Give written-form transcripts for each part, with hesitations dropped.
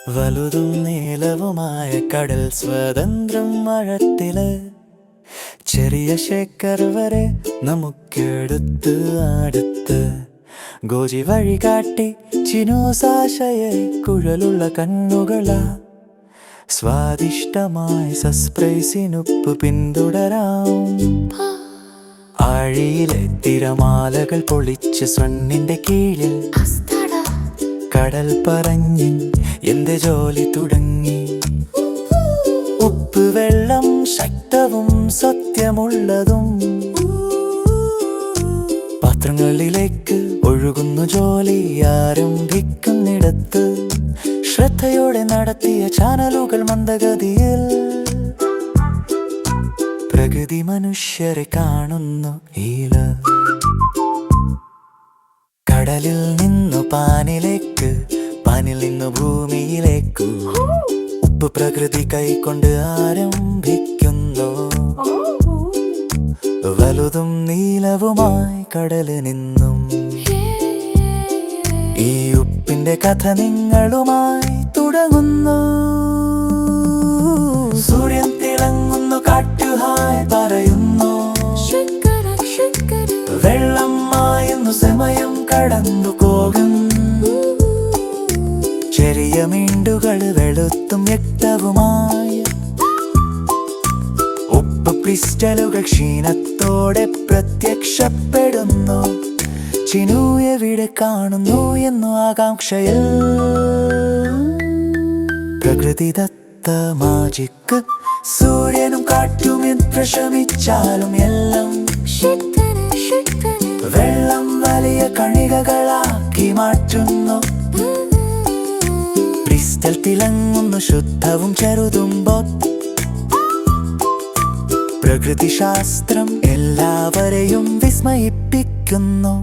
വലുതും നീലവുമായ കടൽ സ്വതന്ത്രം മഴത്തില് ചെറിയ ശേഖർ വരെ നമുക്കെടുത്ത് അടുത്ത് ഗോജി വഴി കാട്ടി ചിനോസാശയ കുഴലുള്ള കണ്ണുകള സ്വാദിഷ്ടമായ സസ്പ്രൈസിനുപ്പ് പിന്തുടരാം. ആഴിയിലെ തിരമാലകൾ പൊളിച്ച് സ്വണ്ണിന്റെ കീഴിൽ കടൽ പറഞ്ഞ് എന്റെ ജോലി തുടങ്ങി. ഉപ്പ് വെള്ളം ശക്തവും സത്യമുള്ളതും പാത്രങ്ങളിലേക്ക് ഒഴുകുന്നു ജോലി ആരംഭിക്കുന്നിടത്ത് ശ്രദ്ധയോടെ നടത്തിയ ചാനലുകൾ മന്ദഗതിയിൽ പ്രകൃതി മനുഷ്യരെ കാണുന്നു ഈല. കടലിൽ നിന്നു പാനിലേക്ക്, പാനിൽ നിന്നു ഭൂമിയിലേക്കു ഉപ്പ് പ്രകൃതി കൈക്കൊണ്ട് ആരംഭിക്കുന്നു. വലുതും നീലവുമായി കടല് നിന്നും ഈ ഉപ്പിന്റെ കഥ നിങ്ങളുമായി തുടങ്ങുന്നു. സൂര്യൻ തിളങ്ങുന്നു, കാറ്റുഹായ് പറയുന്നു, വെള്ളം മായുന്നു, സമയം കടന്നു പോകും. ചെറിയ മീണ്ടുകൾ വെളുത്തും വ്യക്തവുമായി ഉപ്പ് ക്രിസ്റ്റലുകൾ ക്ഷീണത്തോടെ പ്രത്യക്ഷപ്പെടുന്നു. ചിനു എവിടെ കാണുന്നു എന്നു ആകാംക്ഷയിൽ പ്രകൃതിദത്ത മാജിക്ക്. സൂര്യനും കാറ്റും പ്രശമിച്ചാലും എല്ലാം വെള്ളം വലിയ കണികകളാക്കി മാറ്റുന്നു. ക്രിസ്റ്റൽ തിളങ്ങുന്നു, ശുദ്ധവും ചെറുതും പ്രകൃതി ശാസ്ത്രം എല്ലാവരെയും വിസ്മയിപ്പിക്കുന്നു.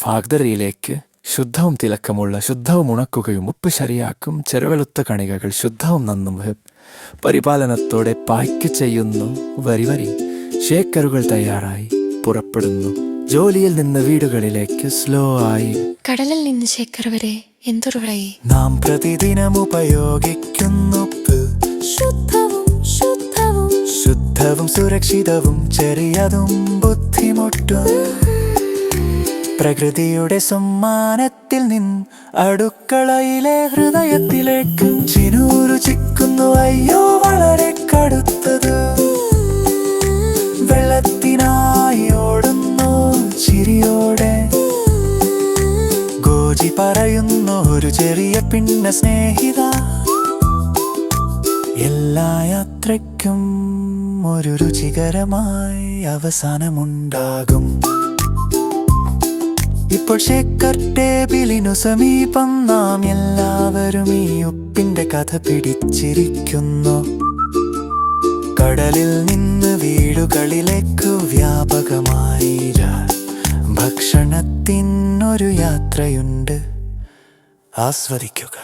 ഫാക്ടറിയിലേക്ക് ശുദ്ധവും തിളക്കമുള്ള ശുദ്ധവും ഉണക്കുകയും ഉപ്പ് ശരിയാക്കും ചെറുവെളുത്ത കണികകൾ ശുദ്ധവും നന്നും പരിപാലനത്തോടെ പായ്ക്ക് ചെയ്യുന്നു. വരി വരി ശേഖറുകൾ തയ്യാറായി പുറപ്പെടുന്നു. ജോലിയിൽ നിന്ന് വീടുകളിലേക്ക് സ്ലോ ആയി. കടലിൽ നിന്ന് ശേഖർ വരെ എന്തൊരു വഴി. നാം പ്രതിദിനം ഉപയോഗിക്കുന്നു ശുദ്ധവും സുരക്ഷിതവും ചെറിയതും ബുദ്ധിമുട്ടും. പ്രകൃതിയുടെ സമ്മാനത്തിൽ നിന്ന് അടുക്കളയിലെ ഹൃദയത്തിലേക്ക് ചിനൂരു ചിക്കുന്നു. അയ്യോ വളരെ കടുത്തത്, വെള്ളത്തിനായി ഓടുന്നു ചിരിയോടെ. ഗോജി പറയുന്നു ഒരു ചെറിയ പിന്ന സ്നേഹിത, എല്ലാ യാത്രയ്ക്കും ഒരു രുചികരമായി അവസാനമുണ്ടാകും. ഇപ്പോൾ ശേഖർ ടേബിളിനു സമീപം നാം എല്ലാവരും ഈ ഉപ്പിന്റെ കഥ പിടിച്ചിരിക്കുന്നു. കടലിൽ നിന്ന് വീടുകളിലേക്ക് വ്യാപകമായി ഭക്ഷണത്തിനൊരു യാത്രയുണ്ട്, ആസ്വദിക്കുക.